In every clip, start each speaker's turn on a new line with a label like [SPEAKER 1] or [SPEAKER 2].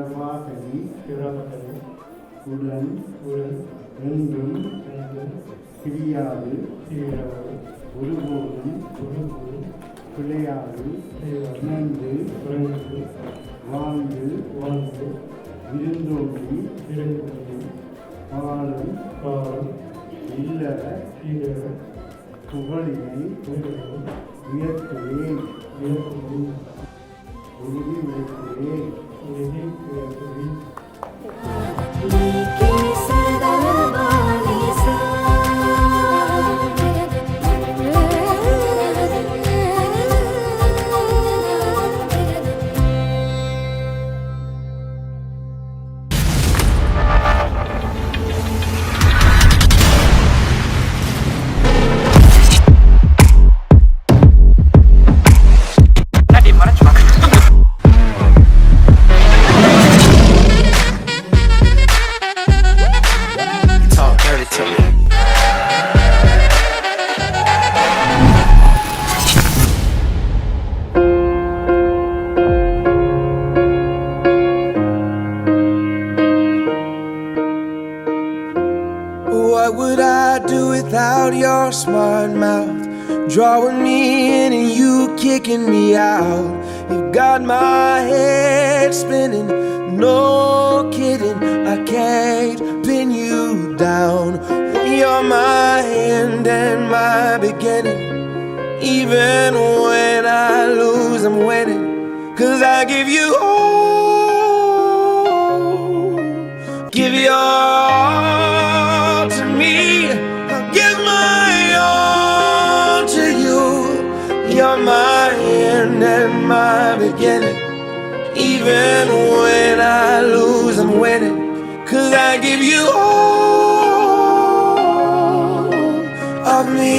[SPEAKER 1] பிரபாகரி உடன் என்றும் பிரியாது ஒருபோதும் பிழையாது இணைந்து வாழ்ந்து விருந்தோம்பி வாழும் இல்லற புகழினை உயர்த்துவேன் உறுதி உழைக்கிறேன்.
[SPEAKER 2] What would I do without your smart mouth? Drawing me in and you kicking me out. You got my head spinning, no kidding, I can't pin you down. You're my end and my beginning. Even when I lose, I'm winning. 'Cause I give you all, give your all to me. I'll give my all to you. You're my end and my beginning. Even when I lose, I'm winning. 'Cause I give you all of me.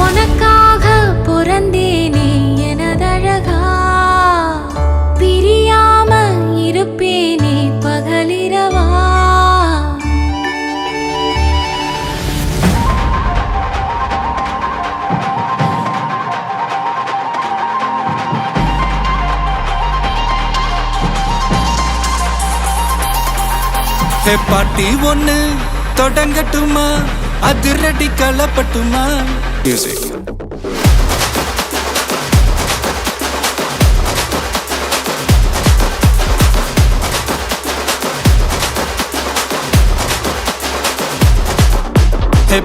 [SPEAKER 3] உனக்காக பிறந்தேனே எனதழகா, பிரியாம இருப்பேனே பகலிரவா.
[SPEAKER 4] பாட்டி ஒண்ணு தொடங்கட்டுமா, அதிரடி கலப்பட்டுமா? Music.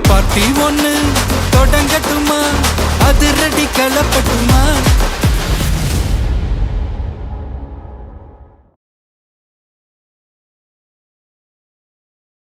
[SPEAKER 4] பாட்டி ஒண்ணு தொடங்கட்டுமா, அதிரடி கலப்பட்டுமா?